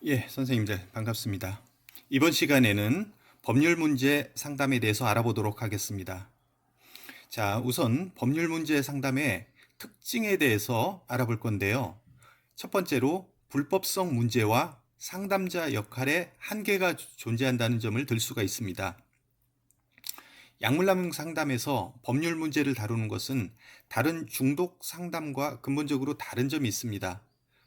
예, 선생님들 반갑습니다. 이번 시간에는 법률 문제 상담에 대해서 알아보도록 하겠습니다. 자, 우선 법률 문제 상담의 특징에 대해서 알아볼 건데요. 첫 번째로 불법성 문제와 상담자 역할의 한계가 존재한다는 점을 들 수가 있습니다. 약물남용 상담에서 법률 문제를 다루는 것은 다른 중독 상담과 근본적으로 다른 점이 있습니다.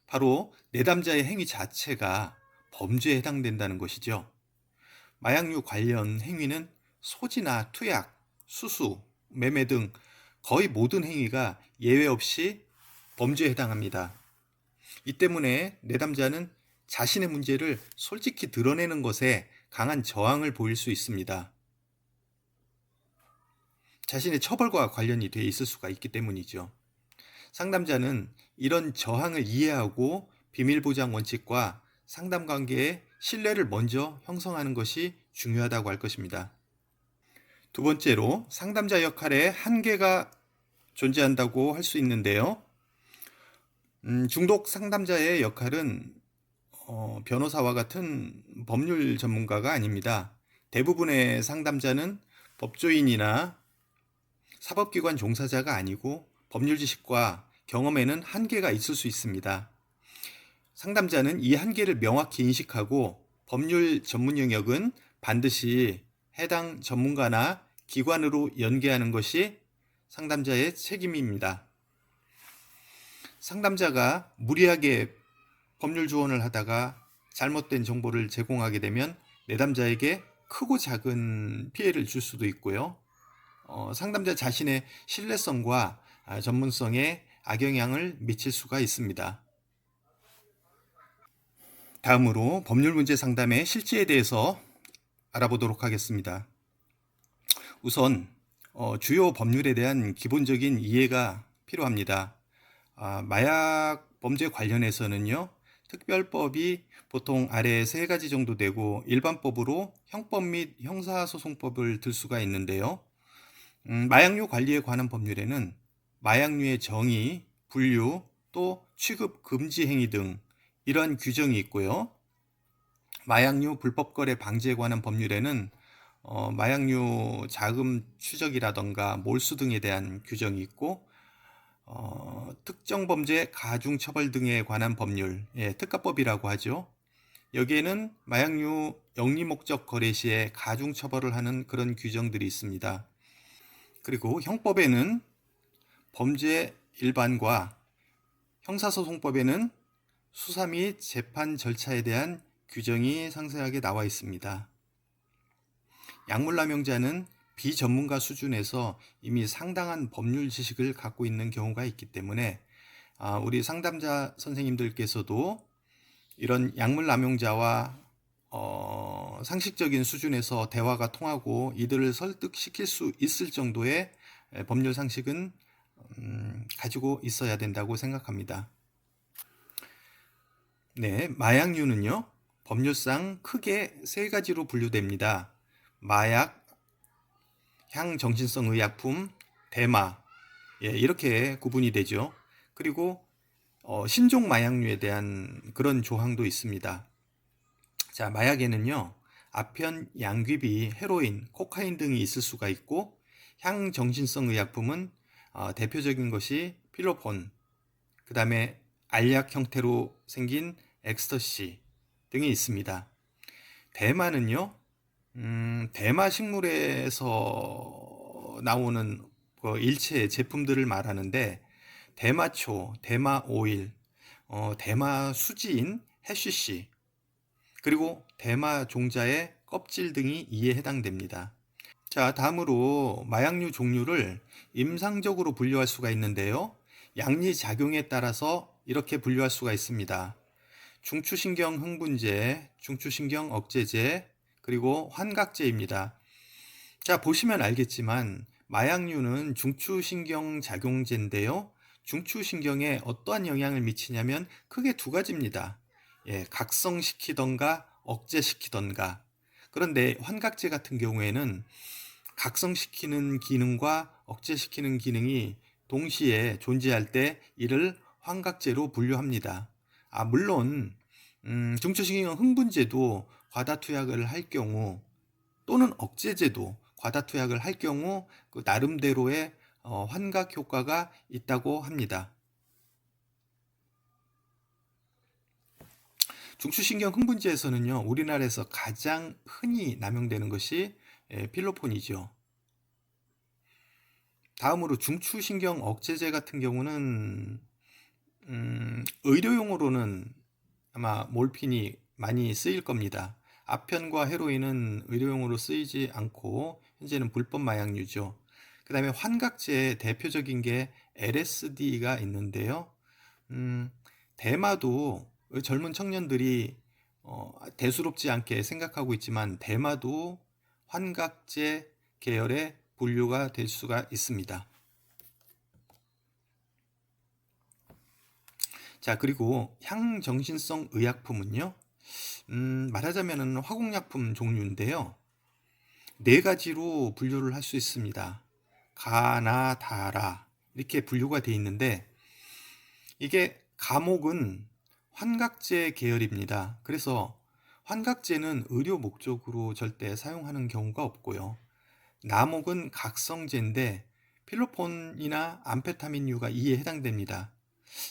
바로 내담자의 행위 자체가 범죄에 해당된다는 것이죠. 마약류 관련 행위는 소지나 투약, 수수, 매매 등 거의 모든 행위가 예외 없이 범죄에 해당합니다. 이 때문에 내담자는 자신의 문제를 솔직히 드러내는 것에 강한 저항을 보일 수 있습니다. 자신의 처벌과 관련이 돼 있을 수가 있기 때문이죠. 상담자는 이런 저항을 이해하고 비밀보장 원칙과 상담 관계의 신뢰를 먼저 형성하는 것이 중요하다고 할 것입니다. 두 번째로 상담자 역할에 한계가 존재한다고 할 수 있는데요. 중독 상담자의 역할은 변호사와 같은 법률 전문가가 아닙니다. 대부분의 상담자는 법조인이나 사법기관 종사자가 아니고 법률 지식과 경험에는 한계가 있을 수 있습니다. 상담자는 이 한계를 명확히 인식하고 법률 전문 영역은 반드시 해당 전문가나 기관으로 연계하는 것이 상담자의 책임입니다. 상담자가 무리하게 법률 조언을 하다가 잘못된 정보를 제공하게 되면 내담자에게 크고 작은 피해를 줄 수도 있고요. 상담자 자신의 신뢰성과 전문성에 악영향을 미칠 수가 있습니다. 다음으로 법률 문제 상담의 실지에 대해서 알아보도록 하겠습니다. 우선 주요 법률에 대한 기본적인 이해가 필요합니다. 마약 범죄 관련해서는요, 특별법이 보통 아래 세 가지 정도 되고 일반법으로 형법 및 형사소송법을 들 수가 있는데요. 마약류 관리에 관한 법률에는 마약류의 정의, 분류, 또 취급 금지 행위 등 이러한 규정이 있고요. 마약류 불법 거래 방지에 관한 법률에는 마약류 자금 추적이라던가 몰수 등에 대한 규정이 있고, 특정 범죄 가중 처벌 등에 관한 법률, 특가법이라고 하죠. 여기에는 마약류 영리 목적 거래 시에 가중 처벌을 하는 그런 규정들이 있습니다. 그리고 형법에는 범죄 일반과 형사소송법에는 수사 및 재판 절차에 대한 규정이 상세하게 나와 있습니다. 약물남용자는 비전문가 수준에서 이미 상당한 법률 지식을 갖고 있는 경우가 있기 때문에 우리 상담자 선생님들께서도 이런 약물남용자와 상식적인 수준에서 대화가 통하고 이들을 설득시킬 수 있을 정도의 법률 상식은 가지고 있어야 된다고 생각합니다. 네, 마약류는요, 법률상 크게 세 가지로 분류됩니다. 마약, 향정신성 의약품, 대마, 이렇게 구분이 되죠. 그리고 신종 마약류에 대한 그런 조항도 있습니다. 자, 마약에는요, 아편, 양귀비, 헤로인, 코카인 등이 있을 수가 있고, 향정신성 의약품은 대표적인 것이 필로폰, 그 다음에 알약 형태로 생긴 엑스터시 등이 있습니다. 대마는요, 대마 식물에서 나오는 일체 제품들을 말하는데, 대마초, 대마 오일, 대마 수지인 해쉬씨, 그리고 대마 종자의 껍질 등이 이에 해당됩니다. 자, 다음으로 마약류 종류를 임상적으로 분류할 수가 있는데요. 양리작용에 따라서 이렇게 분류할 수가 있습니다. 중추신경 흥분제, 중추신경 억제제, 그리고 환각제입니다. 자, 보시면 알겠지만 마약류는 중추신경 작용제인데요. 중추신경에 어떠한 영향을 미치냐면 크게 두 가지입니다. 각성시키던가 억제시키던가. 그런데 환각제 같은 경우에는 각성시키는 기능과 억제시키는 기능이 동시에 존재할 때 이를 환각제로 분류합니다. 물론 중추신경 흥분제도 과다투약을 할 경우 또는 억제제도 과다투약을 할 경우 그 나름대로의 환각 효과가 있다고 합니다. 중추신경 흥분제에서는요, 우리나라에서 가장 흔히 남용되는 것이 필로폰이죠. 다음으로 중추신경 억제제 같은 경우는 의료용으로는 아마 몰핀이 많이 쓰일 겁니다. 아편과 헤로인은 의료용으로 쓰이지 않고 현재는 불법 마약류죠. 그 다음에 환각제의 대표적인 게 LSD가 있는데요. 대마도 젊은 청년들이 대수롭지 않게 생각하고 있지만 대마도 환각제 계열의 분류가 될 수가 있습니다. 자, 그리고 향정신성 의약품은요, 말하자면 화공약품 종류인데요. 네 가지로 분류를 할 수 있습니다. 가나 다라 이렇게 분류가 되어 있는데, 이게 가목은 환각제 계열입니다. 그래서 환각제는 의료 목적으로 절대 사용하는 경우가 없고요. 나목은 각성제인데 필로폰이나 암페타민류가 이에 해당됩니다.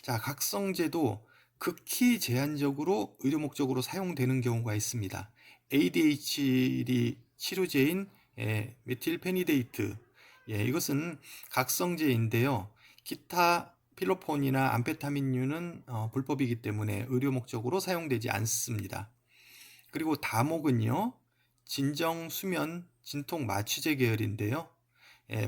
자, 각성제도 극히 제한적으로 의료 목적으로 사용되는 경우가 있습니다. ADHD 치료제인 메틸페니데이트, 이것은 각성제인데요. 기타 필로폰이나 암페타민류는 불법이기 때문에 의료 목적으로 사용되지 않습니다. 그리고 다목은요, 진정, 수면, 진통 마취제 계열인데요.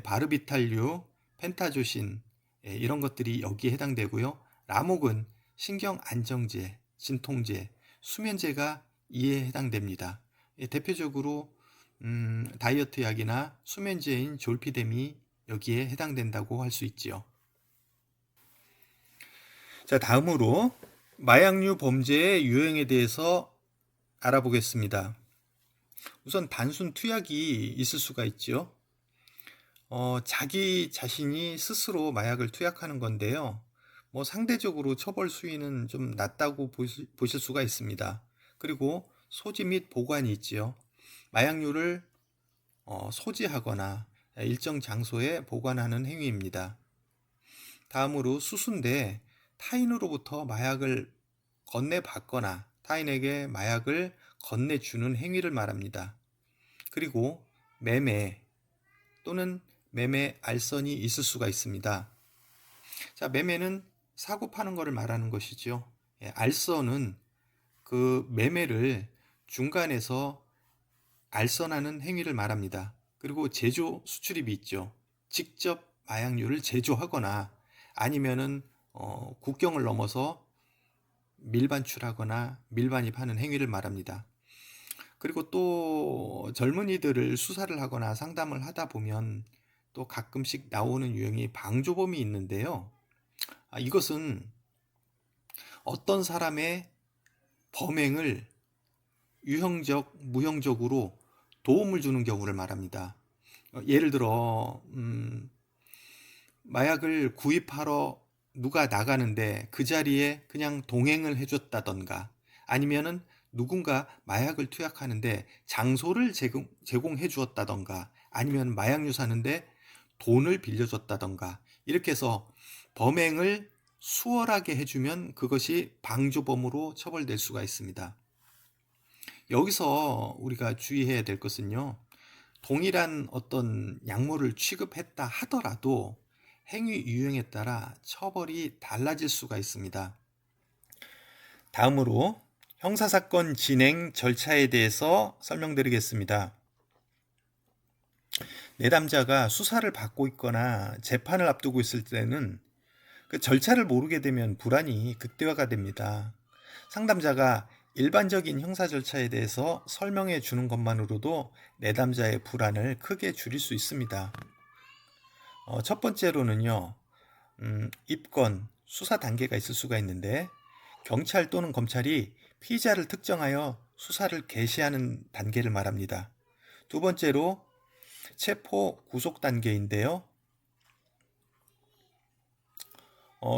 바르비탈류, 펜타조신 이런 것들이 여기에 해당되고요. 라목은 신경 안정제, 진통제, 수면제가 이에 해당됩니다. 대표적으로 다이어트 약이나 수면제인 졸피뎀이 여기에 해당된다고 할 수 있지요. 자, 다음으로 마약류 범죄의 유형에 대해서 알아보겠습니다. 우선 단순 투약이 있을 수가 있죠. 자기 자신이 스스로 마약을 투약하는 건데요. 상대적으로 처벌 수위는 좀 낮다고 보실 수가 있습니다. 그리고 소지 및 보관이 있지요. 마약류를 소지하거나 일정 장소에 보관하는 행위입니다. 다음으로 수수인데 타인으로부터 마약을 건네받거나 타인에게 마약을 건네주는 행위를 말합니다. 그리고 매매 또는 매매 알선이 있을 수가 있습니다. 자, 매매는 사고 파는 것을 말하는 것이죠. 알선은 그 매매를 중간에서 알선하는 행위를 말합니다. 그리고 제조 수출입이 있죠. 직접 마약류를 제조하거나 아니면은 국경을 넘어서 밀반출하거나 밀반입하는 행위를 말합니다. 그리고 또 젊은이들을 수사를 하거나 상담을 하다 보면 또 가끔씩 나오는 유형이 방조범이 있는데요. 이것은 어떤 사람의 범행을 유형적, 무형적으로 도움을 주는 경우를 말합니다. 예를 들어 마약을 구입하러 누가 나가는데 그 자리에 그냥 동행을 해줬다던가 아니면은 누군가 마약을 투약하는데 장소를 제공해 주었다던가 아니면 마약류 사는데 돈을 빌려줬다던가 이렇게 해서 범행을 수월하게 해주면 그것이 방조범으로 처벌될 수가 있습니다. 여기서 우리가 주의해야 될 것은요, 동일한 어떤 약물을 취급했다 하더라도 행위 유형에 따라 처벌이 달라질 수가 있습니다. 다음으로 형사사건 진행 절차에 대해서 설명드리겠습니다. 내담자가 수사를 받고 있거나 재판을 앞두고 있을 때는 그 절차를 모르게 되면 불안이 극대화가 됩니다. 상담자가 일반적인 형사 절차에 대해서 설명해 주는 것만으로도 내담자의 불안을 크게 줄일 수 있습니다. 첫 번째로는요, 입건, 수사 단계가 있을 수가 있는데 경찰 또는 검찰이 피의자를 특정하여 수사를 개시하는 단계를 말합니다. 두 번째로 체포 구속 단계인데요.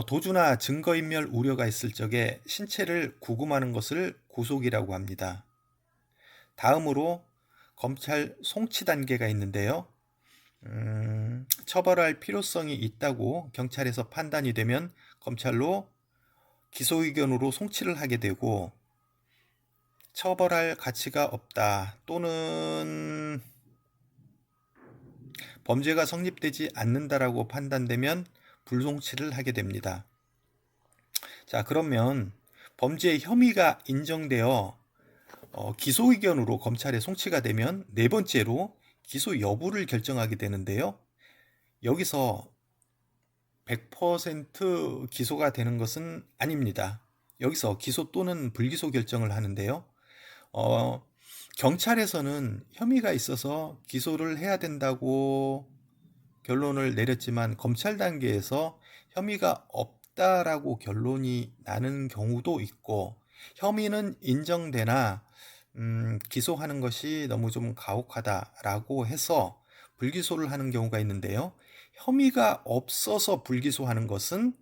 도주나 증거인멸 우려가 있을 적에 신체를 구금하는 것을 구속이라고 합니다. 다음으로 검찰 송치 단계가 있는데요. 처벌할 필요성이 있다고 경찰에서 판단이 되면 검찰로 기소 의견으로 송치를 하게 되고, 처벌할 가치가 없다 또는 범죄가 성립되지 않는다라고 판단되면 불송치를 하게 됩니다. 자, 그러면 범죄 혐의가 인정되어 기소 의견으로 검찰에 송치가 되면 네 번째로 기소 여부를 결정하게 되는데요. 여기서 100% 기소가 되는 것은 아닙니다. 여기서 기소 또는 불기소 결정을 하는데요. 경찰에서는 혐의가 있어서 기소를 해야 된다고 결론을 내렸지만 검찰 단계에서 혐의가 없다라고 결론이 나는 경우도 있고, 혐의는 인정되나 기소하는 것이 너무 좀 가혹하다라고 해서 불기소를 하는 경우가 있는데요. 혐의가 없어서 불기소하는 것은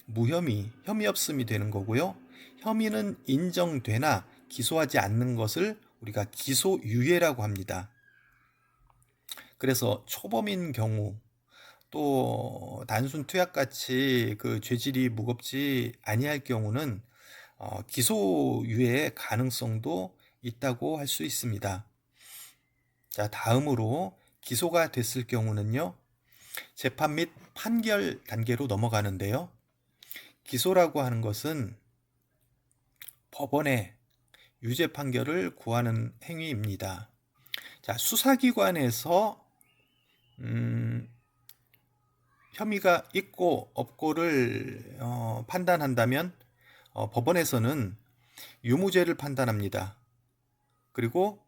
무혐의, 혐의 없음이 되는 거고요. 혐의는 인정되나 기소하지 않는 것을 우리가 기소유예라고 합니다. 그래서 초범인 경우, 또 단순 투약같이 그 죄질이 무겁지 아니할 경우는 기소유예의 가능성도 있다고 할 수 있습니다. 자, 다음으로 기소가 됐을 경우는요, 재판 및 판결 단계로 넘어가는데요. 기소라고 하는 것은 법원에 유죄 판결을 구하는 행위입니다. 자, 수사기관에서 혐의가 있고 없고를 판단한다면 법원에서는 유무죄를 판단합니다. 그리고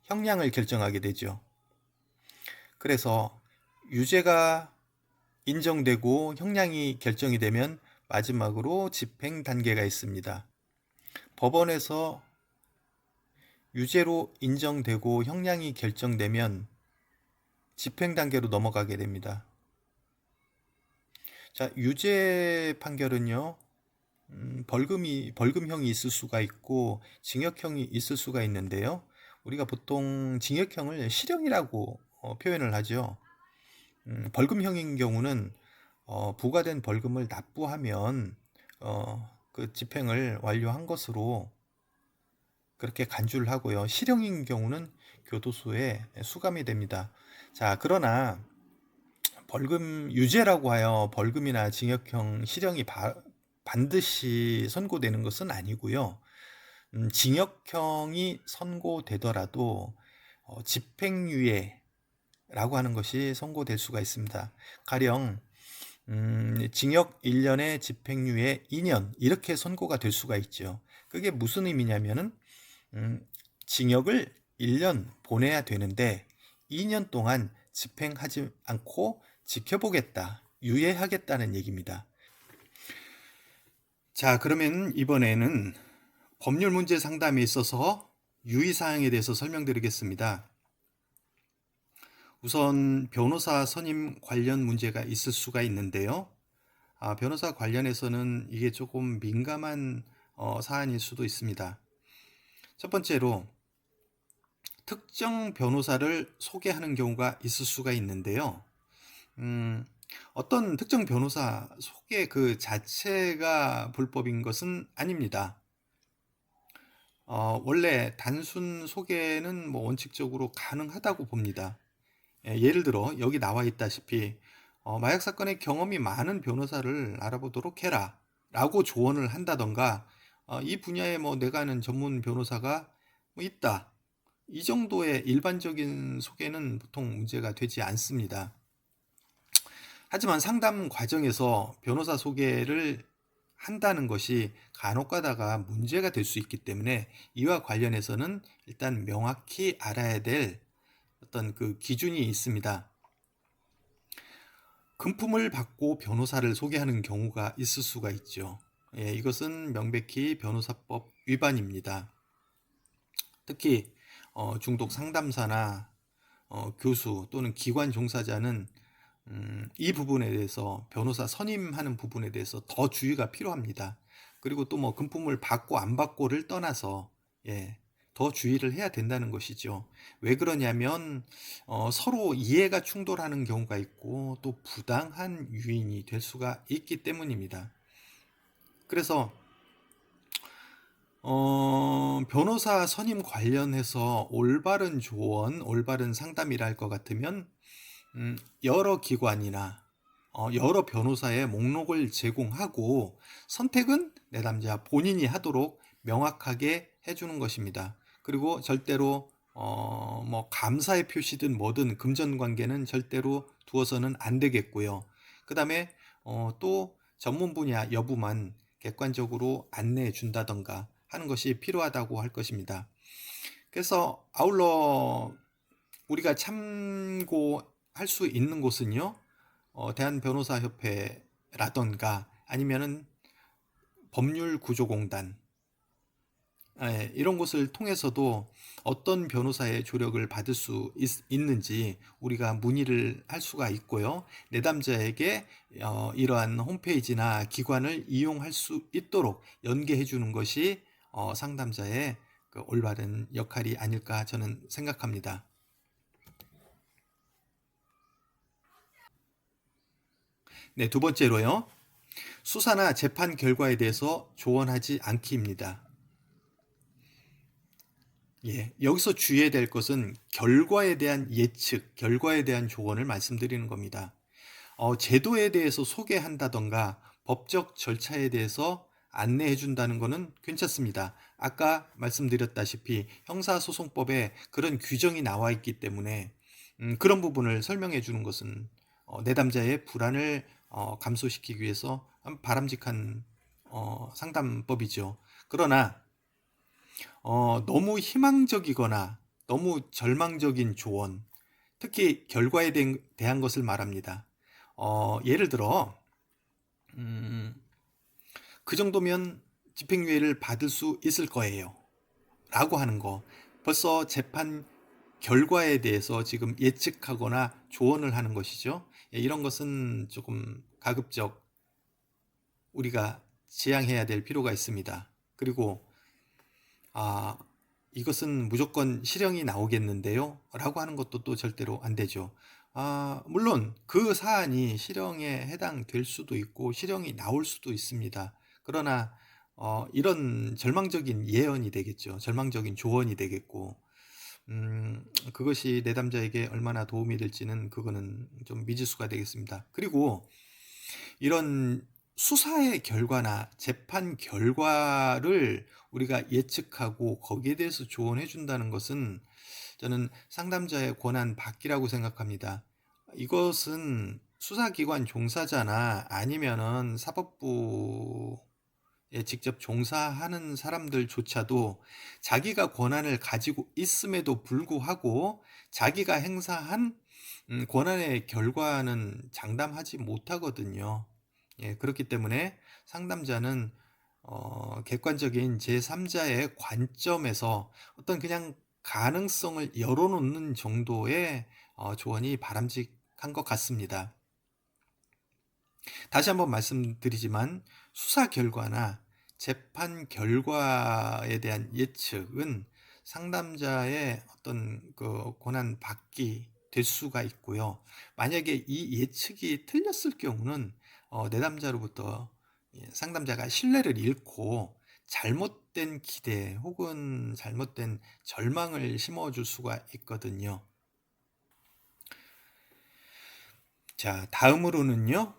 형량을 결정하게 되죠. 그래서 유죄가 인정되고 형량이 결정이 되면 마지막으로 집행 단계가 있습니다. 법원에서 유죄로 인정되고 형량이 결정되면 집행 단계로 넘어가게 됩니다. 자, 유죄 판결은요, 벌금형이 있을 수가 있고 징역형이 있을 수가 있는데요. 우리가 보통 징역형을 실형이라고 표현을 하죠. 벌금형인 경우는 부과된 벌금을 납부하면 그 집행을 완료한 것으로 그렇게 간주를 하고요. 실형인 경우는 교도소에 수감이 됩니다. 자, 그러나 유죄라고 하여 벌금이나 징역형, 실형이 반드시 선고되는 것은 아니고요. 징역형이 선고되더라도 집행유예라고 하는 것이 선고될 수가 있습니다. 가령 징역 1년에 집행유예 2년 이렇게 선고가 될 수가 있죠. 그게 무슨 의미냐면은 징역을 1년 보내야 되는데 2년 동안 집행하지 않고 지켜보겠다, 유예하겠다는 얘기입니다. 자, 그러면 이번에는 법률 문제 상담에 있어서 유의사항에 대해서 설명드리겠습니다. 우선 변호사 선임 관련 문제가 있을 수가 있는데요. 변호사 관련해서는 이게 조금 민감한 사안일 수도 있습니다. 첫 번째로 특정 변호사를 소개하는 경우가 있을 수가 있는데요. 어떤 특정 변호사 소개 그 자체가 불법인 것은 아닙니다. 원래 단순 소개는 원칙적으로 가능하다고 봅니다. 예를 들어 여기 나와 있다시피 마약 사건의 경험이 많은 변호사를 알아보도록 해라 라고 조언을 한다던가, 이 분야에 내가 아는 전문 변호사가 있다, 이 정도의 일반적인 소개는 보통 문제가 되지 않습니다. 하지만 상담 과정에서 변호사 소개를 한다는 것이 간혹 가다가 문제가 될 수 있기 때문에 이와 관련해서는 일단 명확히 알아야 될 어떤 그 기준이 있습니다. 금품을 받고 변호사를 소개하는 경우가 있을 수가 있죠. 이것은 명백히 변호사법 위반입니다. 특히 중독 상담사나 교수 또는 기관 종사자는 이 부분에 대해서 변호사 선임하는 부분에 대해서 더 주의가 필요합니다. 그리고 또 뭐 금품을 받고 안 받고를 떠나서 예, 더 주의를 해야 된다는 것이죠. 왜 그러냐면 서로 이해가 충돌하는 경우가 있고 또 부당한 유인이 될 수가 있기 때문입니다. 그래서 변호사 선임 관련해서 올바른 조언, 올바른 상담이라 할 것 같으면 여러 기관이나 여러 변호사의 목록을 제공하고 선택은 내담자 본인이 하도록 명확하게 해주는 것입니다. 그리고 절대로 뭐 감사의 표시든 뭐든 금전관계는 절대로 두어서는 안 되겠고요. 그 다음에 또 전문 분야 여부만 객관적으로 안내해 준다던가 하는 것이 필요하다고 할 것입니다. 그래서 아울러 우리가 참고할 수 있는 곳은요, 대한변호사협회라던가 아니면은 법률구조공단, 이런 곳을 통해서도 어떤 변호사의 조력을 받을 수 있는지 우리가 문의를 할 수가 있고요. 내담자에게 이러한 홈페이지나 기관을 이용할 수 있도록 연계해 주는 것이 상담자의 그 올바른 역할이 아닐까 저는 생각합니다. 네, 두 번째로요. 수사나 재판 결과에 대해서 조언하지 않기입니다. 예, 여기서 주의해야 될 것은 결과에 대한 예측, 결과에 대한 조언을 말씀드리는 겁니다. 제도에 대해서 소개한다던가 법적 절차에 대해서 안내해 준다는 것은 괜찮습니다. 아까 말씀드렸다시피 형사소송법에 그런 규정이 나와 있기 때문에 그런 부분을 설명해 주는 것은 내담자의 불안을 감소시키기 위해서 바람직한 상담법이죠. 그러나 너무 희망적이거나 너무 절망적인 조언, 특히 결과에 대한 것을 말합니다. 예를 들어 그 정도면 집행유예를 받을 수 있을 거예요 라고 하는 거, 벌써 재판 결과에 대해서 지금 예측하거나 조언을 하는 것이죠. 예, 이런 것은 조금 가급적 우리가 지양해야 될 필요가 있습니다. 그리고 이것은 무조건 실형이 나오겠는데요 라고 하는 것도 또 절대로 안 되죠. 물론 그 사안이 실형에 해당될 수도 있고 실형이 나올 수도 있습니다. 그러나 이런 절망적인 예언이 되겠죠. 절망적인 조언이 되겠고 그것이 내담자에게 얼마나 도움이 될지는 그거는 좀 미지수가 되겠습니다. 그리고 이런 수사의 결과나 재판 결과를 우리가 예측하고 거기에 대해서 조언해 준다는 것은 저는 상담자의 권한 밖이라고 생각합니다. 이것은 수사기관 종사자나 아니면은 사법부에 직접 종사하는 사람들조차도 자기가 권한을 가지고 있음에도 불구하고 자기가 행사한 권한의 결과는 장담하지 못하거든요. 예, 그렇기 때문에 상담자는 객관적인 제3자의 관점에서 어떤 그냥 가능성을 열어놓는 정도의 조언이 바람직한 것 같습니다. 다시 한번 말씀드리지만 수사 결과나 재판 결과에 대한 예측은 상담자의 어떤 그 권한 밖이 될 수가 있고요. 만약에 이 예측이 틀렸을 경우는 내담자로부터 상담자가 신뢰를 잃고 잘못된 기대 혹은 잘못된 절망을 심어줄 수가 있거든요. 자, 다음으로는요.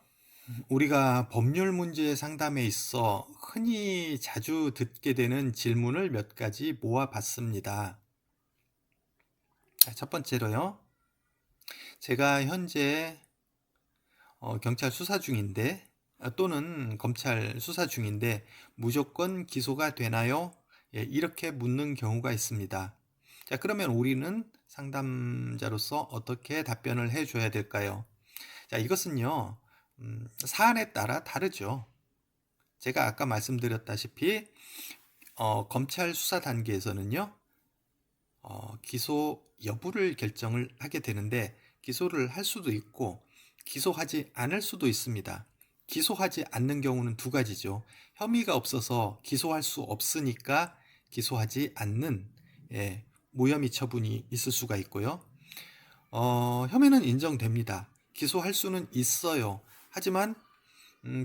우리가 법률 문제 상담에 있어 흔히 자주 듣게 되는 질문을 몇 가지 모아봤습니다. 첫 번째로요. 제가 현재 경찰 수사 중인데 또는 검찰 수사 중인데 무조건 기소가 되나요? 예, 이렇게 묻는 경우가 있습니다. 자, 그러면 우리는 상담자로서 어떻게 답변을 해줘야 될까요? 자, 이것은요, 사안에 따라 다르죠. 제가 아까 말씀드렸다시피 검찰 수사 단계에서는요, 기소 여부를 결정을 하게 되는데 기소를 할 수도 있고 기소하지 않을 수도 있습니다. 기소하지 않는 경우는 두 가지죠. 혐의가 없어서 기소할 수 없으니까 기소하지 않는, 무혐의 처분이 있을 수가 있고요. 혐의는 인정됩니다. 기소할 수는 있어요. 하지만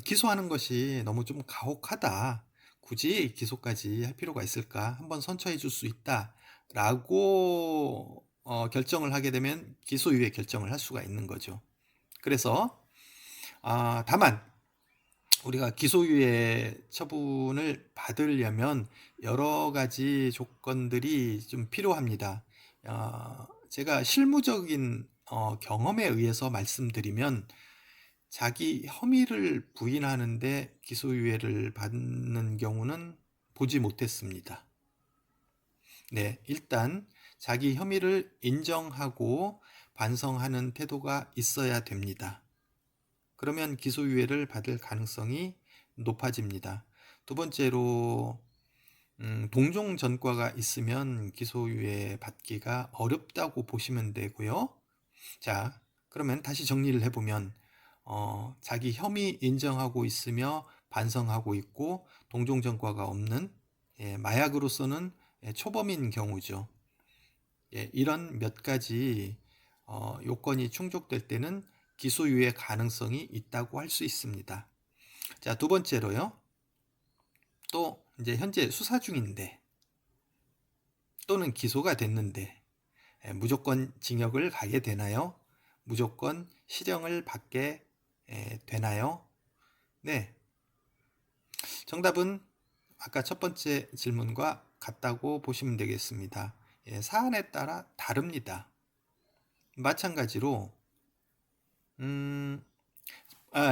기소하는 것이 너무 좀 가혹하다. 굳이 기소까지 할 필요가 있을까? 한번 선처해 줄 수 있다. 라고 결정을 하게 되면 기소유예 결정을 할 수가 있는 거죠. 그래서 다만 우리가 기소유예 처분을 받으려면 여러 가지 조건들이 좀 필요합니다. 제가 실무적인 경험에 의해서 말씀드리면 자기 혐의를 부인하는데 기소유예를 받는 경우는 보지 못했습니다. 네, 일단 자기 혐의를 인정하고 반성하는 태도가 있어야 됩니다. 그러면 기소유예를 받을 가능성이 높아집니다. 두 번째로 동종 전과가 있으면 기소유예 받기가 어렵다고 보시면 되고요. 자, 그러면 다시 정리를 해보면 자기 혐의 인정하고 있으며 반성하고 있고 동종 전과가 없는 마약으로서는 초범인 경우죠. 이런 몇 가지 요건이 충족될 때는 기소유예 가능성이 있다고 할 수 있습니다. 자, 두 번째로요. 또 이제 현재 수사 중인데 또는 기소가 됐는데 무조건 징역을 가게 되나요? 무조건 실형을 받게 되나요? 네. 정답은 아까 첫 번째 질문과 같다고 보시면 되겠습니다. 사안에 따라 다릅니다. 마찬가지로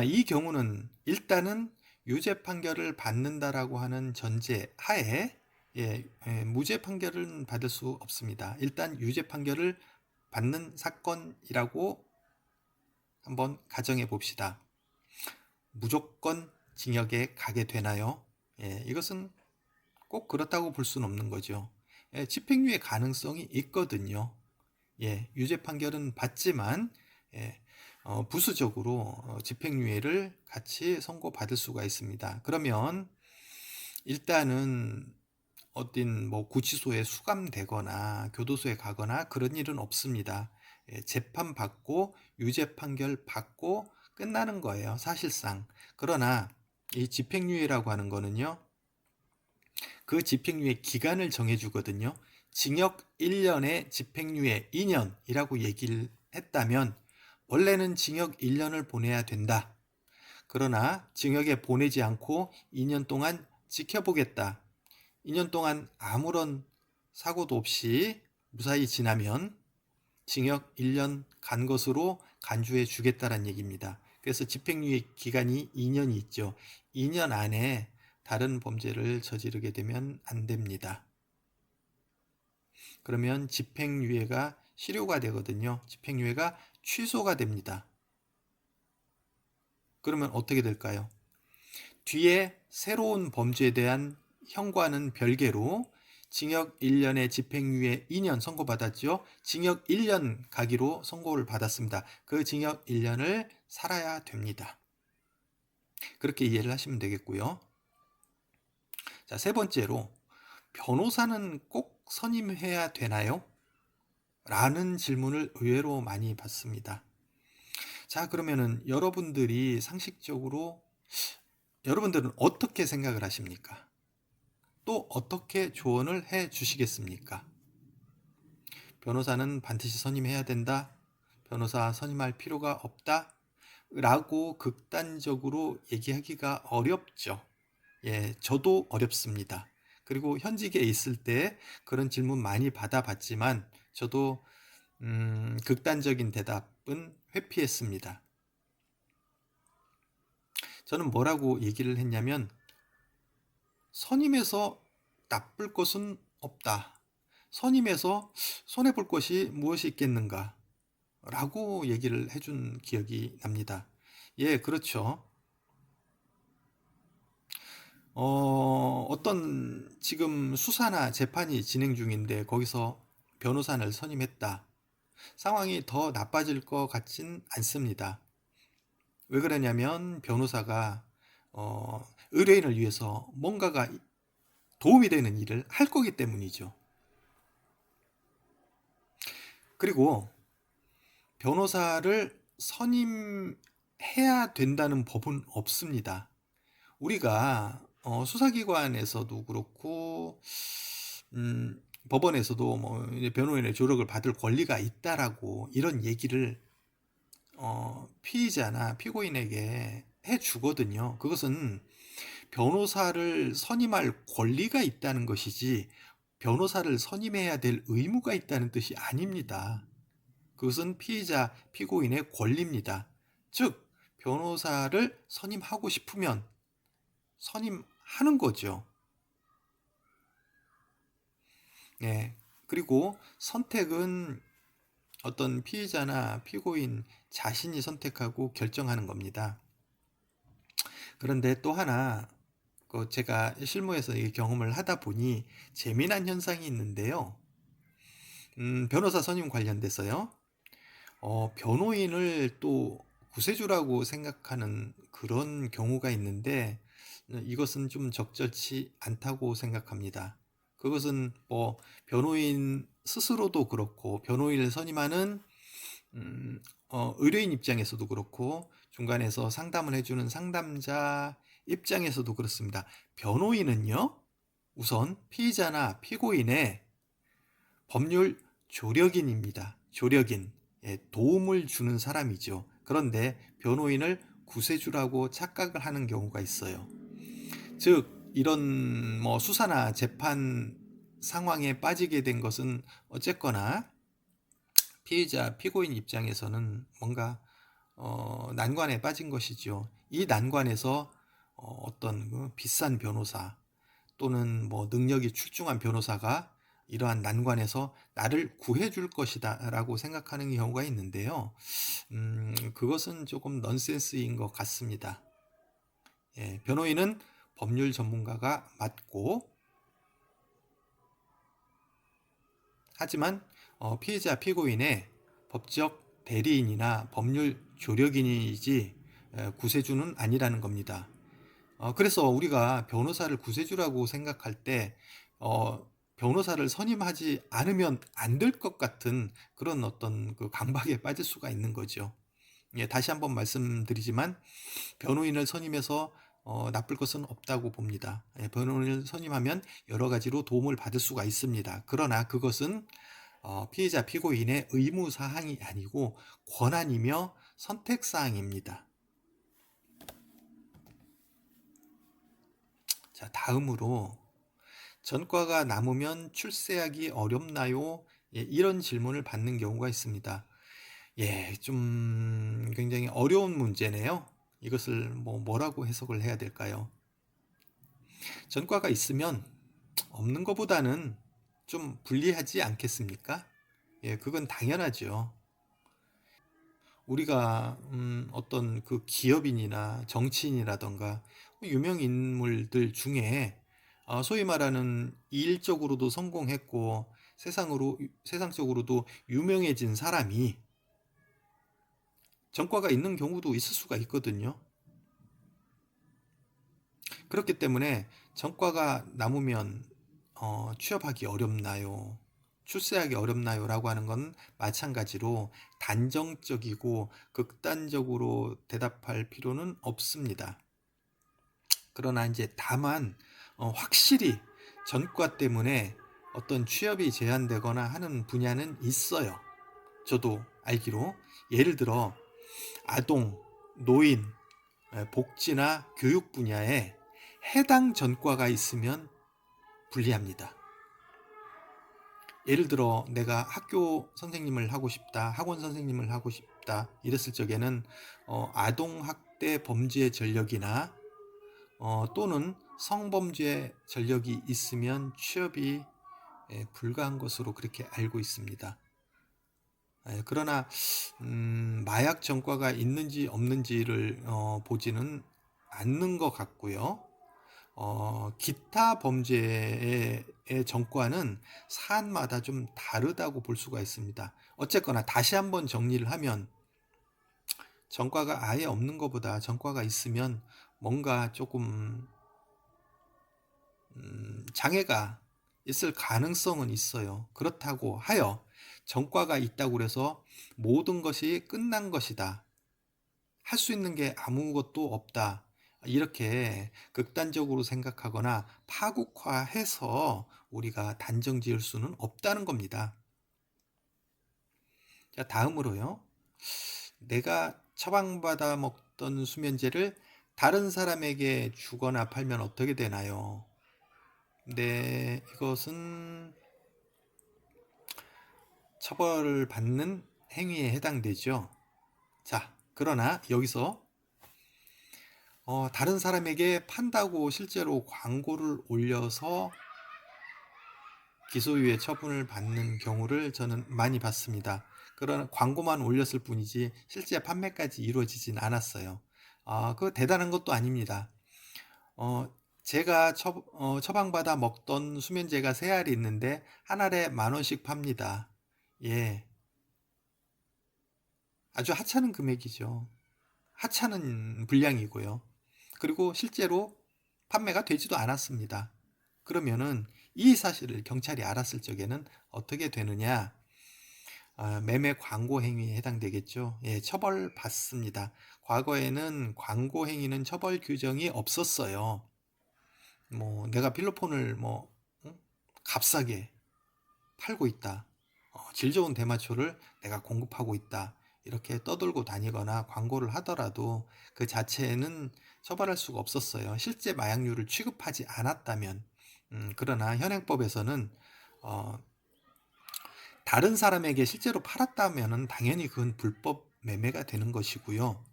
이 경우는 일단은 유죄 판결을 받는다라고 하는 전제 하에 무죄 판결은 받을 수 없습니다. 일단 유죄 판결을 받는 사건이라고 한번 가정해 봅시다. 무조건 징역에 가게 되나요? 이것은 꼭 그렇다고 볼 수는 없는 거죠. 집행유예 가능성이 있거든요. 유죄 판결은 받지만 부수적으로 집행유예를 같이 선고받을 수가 있습니다. 그러면 일단은 어딘 구치소에 수감되거나 교도소에 가거나 그런 일은 없습니다. 재판 받고 유죄 판결 받고 끝나는 거예요, 사실상. 그러나 이 집행유예라고 하는 거는요, 그 집행유예 기간을 정해주거든요. 징역 1년에 집행유예 2년이라고 얘기를 했다면 원래는 징역 1년을 보내야 된다. 그러나 징역에 보내지 않고 2년 동안 지켜보겠다. 2년 동안 아무런 사고도 없이 무사히 지나면 징역 1년 간 것으로 간주해 주겠다는 얘기입니다. 그래서 집행유예 기간이 2년이 있죠. 2년 안에 다른 범죄를 저지르게 되면 안 됩니다. 그러면 집행유예가 실효가 되거든요. 집행유예가 취소가 됩니다. 그러면 어떻게 될까요? 뒤에 새로운 범죄에 대한 형과는 별개로 징역 1년에 집행유예 2년 선고받았죠. 징역 1년 가기로 선고를 받았습니다. 그 징역 1년을 살아야 됩니다. 그렇게 이해를 하시면 되겠고요. 자, 세 번째로 변호사는 꼭 선임해야 되나요? 라는 질문을 의외로 많이 받습니다. 자, 그러면은 여러분들이 상식적으로 여러분들은 어떻게 생각을 하십니까? 또 어떻게 조언을 해 주시겠습니까? 변호사는 반드시 선임해야 된다. 변호사 선임할 필요가 없다. 라고 극단적으로 얘기하기가 어렵죠. 저도 어렵습니다. 그리고 현직에 있을 때 그런 질문 많이 받아봤지만 저도 극단적인 대답은 회피했습니다. 저는 뭐라고 얘기를 했냐면 선임해서 나쁠 것은 없다. 선임해서 손해볼 것이 무엇이 있겠는가? 라고 얘기를 해준 기억이 납니다. 그렇죠. 어떤 지금 수사나 재판이 진행 중인데 거기서 변호사를 선임했다. 상황이 더 나빠질 것 같진 않습니다. 왜 그러냐면 변호사가 의뢰인을 위해서 뭔가가 도움이 되는 일을 할 거기 때문이죠. 그리고 변호사를 선임해야 된다는 법은 없습니다. 우리가 수사기관에서도 그렇고 법원에서도 뭐 변호인의 조력을 받을 권리가 있다라고 이런 얘기를 피의자나 피고인에게 해주거든요. 그것은 변호사를 선임할 권리가 있다는 것이지 변호사를 선임해야 될 의무가 있다는 뜻이 아닙니다. 그것은 피의자, 피고인의 권리입니다. 즉, 변호사를 선임하고 싶으면 선임하는 거죠. 네. 그리고 선택은 어떤 피의자나 피고인 자신이 선택하고 결정하는 겁니다. 그런데 또 하나, 제가 실무에서 이 경험을 하다 보니 재미난 현상이 있는데요. 변호사 선임 관련돼서요. 변호인을 또 구세주라고 생각하는 그런 경우가 있는데 이것은 좀 적절치 않다고 생각합니다. 그것은 뭐 변호인 스스로도 그렇고 변호인을 선임하는 의뢰인 입장에서도 그렇고 중간에서 상담을 해주는 상담자 입장에서도 그렇습니다. 변호인은요, 우선 피의자나 피고인의 법률 조력인입니다. 조력인, 도움을 주는 사람이죠. 그런데 변호인을 구세주라고 착각을 하는 경우가 있어요. 즉 이런 뭐 수사나 재판 상황에 빠지게 된 것은 어쨌거나 피의자, 피고인 입장에서는 뭔가 난관에 빠진 것이죠. 이 난관에서 어떤 그 비싼 변호사 또는 뭐 능력이 출중한 변호사가 이러한 난관에서 나를 구해줄 것이다 라고 생각하는 경우가 있는데요. 그것은 조금 넌센스인 것 같습니다. 변호인은 법률 전문가가 맞고, 하지만 피해자 피고인의 법적 대리인이나 법률 조력인이지 구세주는 아니라는 겁니다. 그래서 우리가 변호사를 구세주라고 생각할 때 변호사를 선임하지 않으면 안 될 것 같은 그런 어떤 그 강박에 빠질 수가 있는 거죠. 다시 한번 말씀드리지만 변호인을 선임해서 나쁠 것은 없다고 봅니다. 변호인을 선임하면 여러 가지로 도움을 받을 수가 있습니다. 그러나 그것은 피해자 피고인의 의무 사항이 아니고 권한이며 선택 사항입니다. 자, 다음으로 전과가 남으면 출세하기 어렵나요? 이런 질문을 받는 경우가 있습니다. 좀 굉장히 어려운 문제네요. 이것을 뭐라고 해석을 해야 될까요? 전과가 있으면 없는 것보다는 좀 불리하지 않겠습니까? 그건 당연하죠. 우리가 어떤 그 기업인이나 정치인이라던가 유명 인물들 중에 소위 말하는 일적으로도 성공했고 세상적으로도 유명해진 사람이 전과가 있는 경우도 있을 수가 있거든요. 그렇기 때문에 전과가 남으면 취업하기 어렵나요? 출세하기 어렵나요? 라고 하는 건 마찬가지로 단정적이고 극단적으로 대답할 필요는 없습니다. 그러나 이제 다만 확실히 전과 때문에 어떤 취업이 제한되거나 하는 분야는 있어요. 저도 알기로 예를 들어 아동, 노인, 복지나 교육 분야에 해당 전과가 있으면 불리합니다. 예를 들어 내가 학교 선생님을 하고 싶다, 학원 선생님을 하고 싶다 이랬을 적에는 아동학대 범죄 전력이나 또는 성범죄 전력이 있으면 취업이 불가한 것으로 그렇게 알고 있습니다. 그러나 마약 전과가 있는지 없는지를 보지는 않는 것 같고요. 기타 범죄의 전과는 사안마다 좀 다르다고 볼 수가 있습니다. 어쨌거나 다시 한번 정리를 하면 전과가 아예 없는 것보다 전과가 있으면 뭔가 조금 장애가 있을 가능성은 있어요. 그렇다고 하여 전과가 있다고 해서 모든 것이 끝난 것이다, 할 수 있는 게 아무것도 없다, 이렇게 극단적으로 생각하거나 파국화해서 우리가 단정 지을 수는 없다는 겁니다. 자, 다음으로요. 내가 처방받아 먹던 수면제를 다른 사람에게 주거나 팔면 어떻게 되나요? 네, 이것은 처벌을 받는 행위에 해당되죠. 자, 그러나 여기서 다른 사람에게 판다고 실제로 광고를 올려서 기소유예 처분을 받는 경우를 저는 많이 봤습니다. 그러나 광고만 올렸을 뿐이지 실제 판매까지 이루어지진 않았어요. 그 대단한 것도 아닙니다. 제가 처방받아 먹던 수면제가 3알이 있는데 한 알에 10,000원씩 팝니다. 예, 아주 하찮은 금액이죠. 하찮은 분량이고요. 그리고 실제로 판매가 되지도 않았습니다. 그러면은 이 사실을 경찰이 알았을 적에는 어떻게 되느냐? 매매 광고 행위에 해당되겠죠. 예, 처벌받습니다. 과거에는 광고 행위는 처벌 규정이 없었어요. 뭐 내가 필로폰을 값싸게 팔고 있다, 질 좋은 대마초를 내가 공급하고 있다, 이렇게 떠들고 다니거나 광고를 하더라도 그 자체는 처벌할 수가 없었어요. 실제 마약류를 취급하지 않았다면. 그러나 현행법에서는 어, 다른 사람에게 실제로 팔았다면 당연히 그건 불법 매매가 되는 것이고요.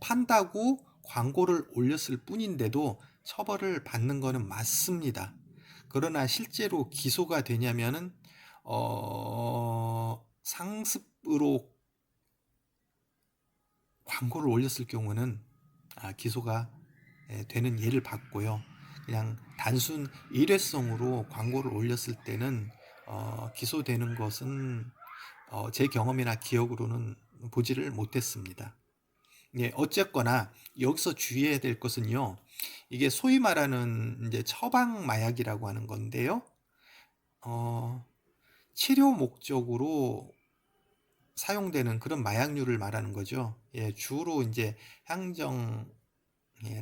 판다고 광고를 올렸을 뿐인데도 처벌을 받는 것은 맞습니다. 그러나 실제로 기소가 되냐면은 상습으로 광고를 올렸을 경우는 기소가 되는 예를 봤고요. 그냥 단순 일회성으로 광고를 올렸을 때는 기소되는 것은 제 경험이나 기억으로는 보지를 못했습니다. 예, 어쨌거나 여기서 주의해야 될 것은요. 이게 소위 말하는 이제 처방 마약이라고 하는 건데요. 치료 목적으로 사용되는 그런 마약류를 말하는 거죠. 예, 주로 이제 향정,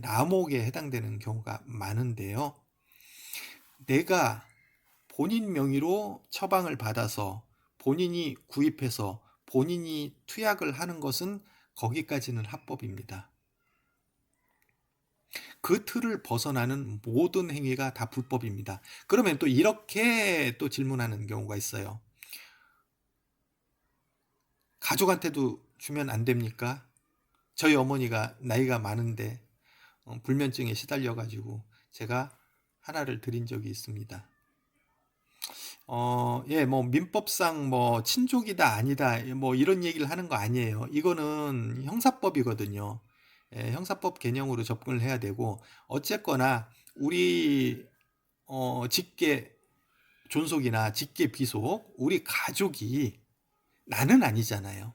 라목에 해당되는 경우가 많은데요. 내가 본인 명의로 처방을 받아서 본인이 구입해서 본인이 투약을 하는 것은 거기까지는 합법입니다. 그 틀을 벗어나는 모든 행위가 다 불법입니다. 그러면 또 이렇게 또 질문하는 경우가 있어요. 가족한테도 주면 안 됩니까? 저희 어머니가 나이가 많은데 불면증에 시달려가지고 제가 하나를 드린 적이 있습니다. 예, 뭐 민법상 뭐 친족이다 아니다 뭐 이런 얘기를 하는 거 아니에요. 이거는 형사법이거든요. 예, 형사법 개념으로 접근을 해야 되고, 어쨌거나 우리 직계 존속이나 직계 비속 우리 가족이 나는 아니잖아요.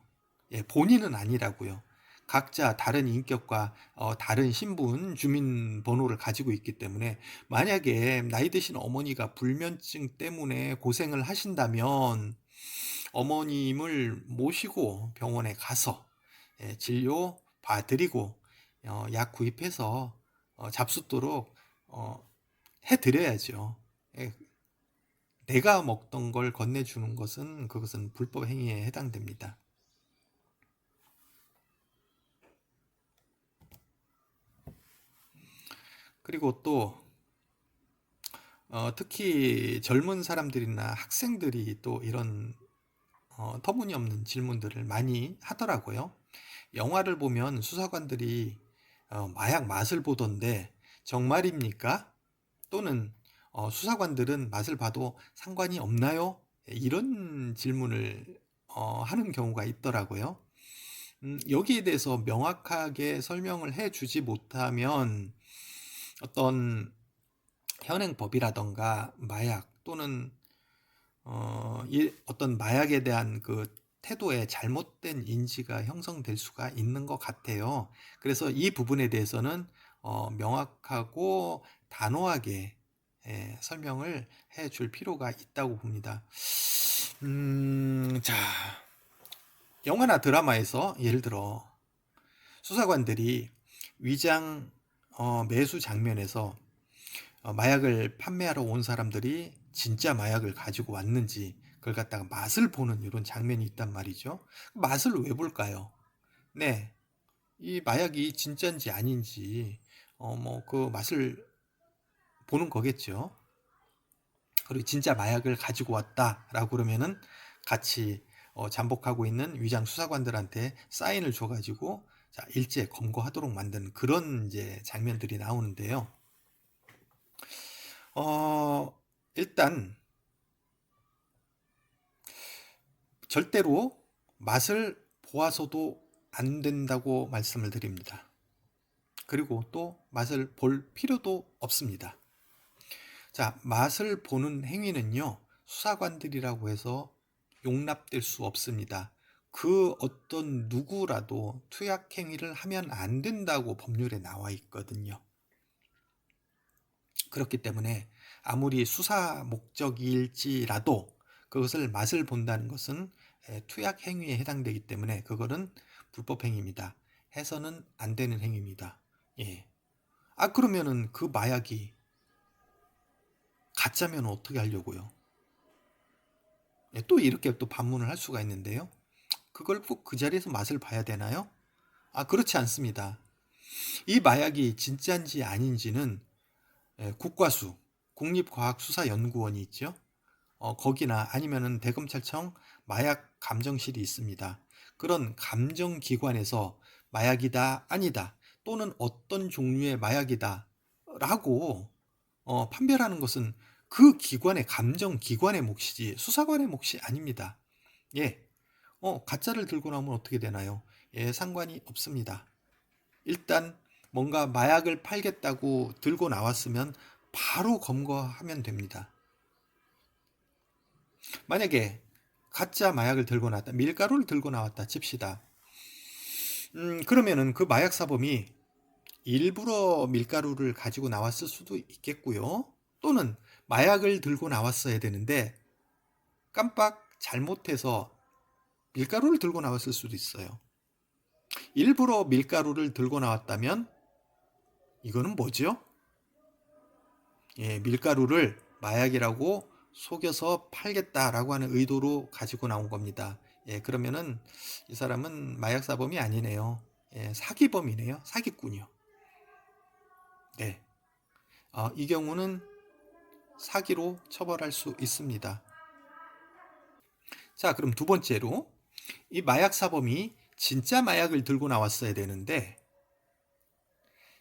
예, 본인은 아니라고요. 각자 다른 인격과 다른 신분, 주민번호를 가지고 있기 때문에 만약에 나이 드신 어머니가 불면증 때문에 고생을 하신다면 어머님을 모시고 병원에 가서 진료 봐드리고 약 구입해서 잡숫도록 해드려야죠. 예, 내가 먹던 걸 건네주는 것은 그것은 불법 행위에 해당됩니다. 그리고 또 특히 젊은 사람들이나 학생들이 또 이런 터무니없는 질문들을 많이 하더라고요. 영화를 보면 수사관들이 마약 맛을 보던데 정말입니까? 또는 수사관들은 맛을 봐도 상관이 없나요? 이런 질문을 하는 경우가 있더라고요. 여기에 대해서 명확하게 설명을 해주지 못하면 어떤 현행법이라던가 마약 또는 어떤 마약에 대한 그 태도에 잘못된 인지가 형성될 수가 있는 것 같아요. 그래서 이 부분에 대해서는 명확하고 단호하게 설명을 해줄 필요가 있다고 봅니다. 자, 영화나 드라마에서 예를 들어 수사관들이 위장 매수 장면에서 마약을 판매하러 온 사람들이 진짜 마약을 가지고 왔는지 그걸 갖다가 맛을 보는 이런 장면이 있단 말이죠. 맛을 왜 볼까요? 네, 이 마약이 진짜인지 아닌지 그 맛을 보는 거겠죠. 그리고 진짜 마약을 가지고 왔다라고 그러면은 같이 잠복하고 있는 위장 수사관들한테 사인을 줘가지고 자, 일제 검거하도록 만든 그런 이제 장면들이 나오는데요. 일단 절대로 맛을 보아서도 안 된다고 말씀을 드립니다. 그리고 또 맛을 볼 필요도 없습니다. 자, 맛을 보는 행위는요, 수사관들이라고 해서 용납될 수 없습니다. 그 어떤 누구라도 투약 행위를 하면 안 된다고 법률에 나와 있거든요. 그렇기 때문에 아무리 수사 목적일지라도 그것을 맛을 본다는 것은 투약 행위에 해당되기 때문에 그거는 불법 행위입니다. 해서는 안 되는 행위입니다. 예. 그러면은 그 마약이 가짜면 어떻게 하려고요? 예, 또 이렇게 또 반문을 할 수가 있는데요. 그걸 꼭 그 자리에서 맛을 봐야 되나요? 그렇지 않습니다. 이 마약이 진짜인지 아닌지는 국과수, 국립과학수사연구원이 있죠. 거기나 아니면은 대검찰청 마약감정실이 있습니다. 그런 감정기관에서 마약이다, 아니다, 또는 어떤 종류의 마약이다 라고 판별하는 것은 그 기관의 감정기관의 몫이지 수사관의 몫이 아닙니다. 예, 가짜를 들고 나오면 어떻게 되나요? 예, 상관이 없습니다. 일단 뭔가 마약을 팔겠다고 들고 나왔으면 바로 검거하면 됩니다. 만약에 가짜 마약을 들고 나왔다, 밀가루를 들고 나왔다 칩시다. 그러면은 그 마약 사범이 일부러 밀가루를 가지고 나왔을 수도 있겠고요. 또는 마약을 들고 나왔어야 되는데 깜빡 잘못해서 밀가루를 들고 나왔을 수도 있어요. 일부러 밀가루를 들고 나왔다면 이거는 뭐죠? 예, 밀가루를 마약이라고 속여서 팔겠다라고 하는 의도로 가지고 나온 겁니다. 예, 그러면은 이 사람은 마약 사범이 아니네요. 예, 사기범이네요. 사기꾼이요. 네. 이 경우는 사기로 처벌할 수 있습니다. 자, 그럼 두 번째로 이 마약 사범이 진짜 마약을 들고 나왔어야 되는데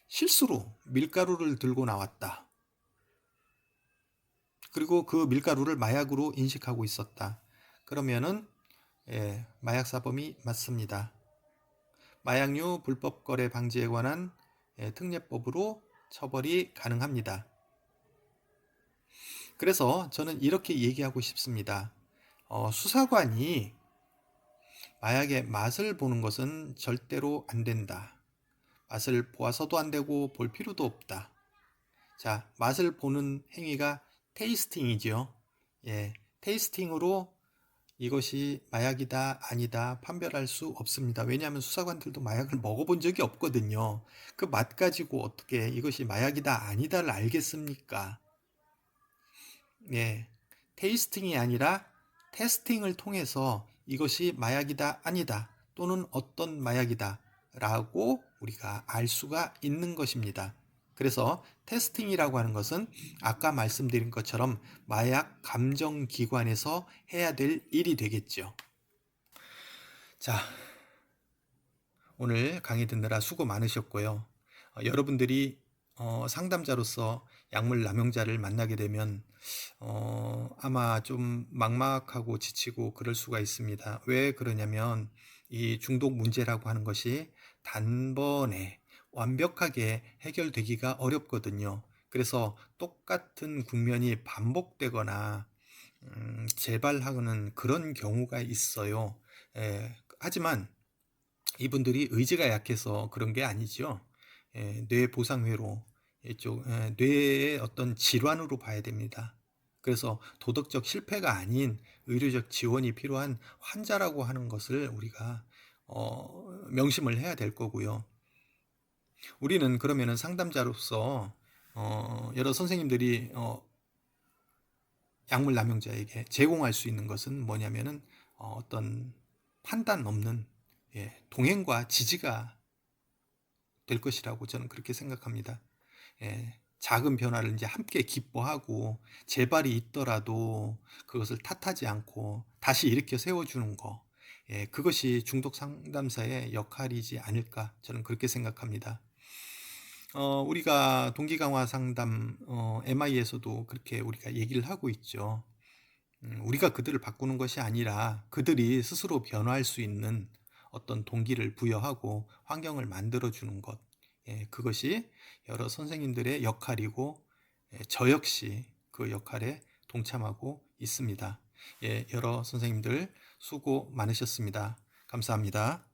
실수로 밀가루를 들고 나왔다. 그리고 그 밀가루를 마약으로 인식하고 있었다. 그러면은 마약 사범이 맞습니다. 마약류 불법 거래 방지에 관한 특례법으로 처벌이 가능합니다. 그래서 저는 이렇게 얘기하고 싶습니다. 수사관이 마약의 맛을 보는 것은 절대로 안 된다. 맛을 보아서도 안 되고 볼 필요도 없다. 자, 맛을 보는 행위가 테이스팅이죠. 예, 테이스팅으로 이것이 마약이다 아니다 판별할 수 없습니다. 왜냐하면 수사관들도 마약을 먹어본 적이 없거든요. 그 맛 가지고 어떻게 이것이 마약이다 아니다를 알겠습니까? 예, 테이스팅이 아니라 테스팅을 통해서 이것이 마약이다 아니다 또는 어떤 마약이다 라고 우리가 알 수가 있는 것입니다. 그래서 테스팅이라고 하는 것은 아까 말씀드린 것처럼 마약 감정기관에서 해야 될 일이 되겠죠. 자, 오늘 강의 듣느라 수고 많으셨고요. 여러분들이 상담자로서 약물 남용자를 만나게 되면 아마 좀 막막하고 지치고 그럴 수가 있습니다. 왜 그러냐면 이 중독 문제라고 하는 것이 단번에 완벽하게 해결되기가 어렵거든요. 그래서 똑같은 국면이 반복되거나 재발하는 그런 경우가 있어요. 하지만 이분들이 의지가 약해서 그런 게 아니죠. 뇌보상회로 이쪽 뇌의 어떤 질환으로 봐야 됩니다. 그래서 도덕적 실패가 아닌 의료적 지원이 필요한 환자라고 하는 것을 우리가 명심을 해야 될 거고요. 우리는 그러면은 상담자로서 여러 선생님들이 약물 남용자에게 제공할 수 있는 것은 뭐냐면은 어떤 판단 없는 동행과 지지가 될 것이라고 저는 그렇게 생각합니다. 작은 변화를 이제 함께 기뻐하고 재발이 있더라도 그것을 탓하지 않고 다시 일으켜 세워주는 거, 그것이 중독 상담사의 역할이지 않을까 저는 그렇게 생각합니다. 우리가 동기 강화 상담 MI에서도 그렇게 우리가 얘기를 하고 있죠. 우리가 그들을 바꾸는 것이 아니라 그들이 스스로 변화할 수 있는 어떤 동기를 부여하고 환경을 만들어주는 것, 그것이 여러 선생님들의 역할이고 저 역시 그 역할에 동참하고 있습니다. 여러 선생님들 수고 많으셨습니다. 감사합니다.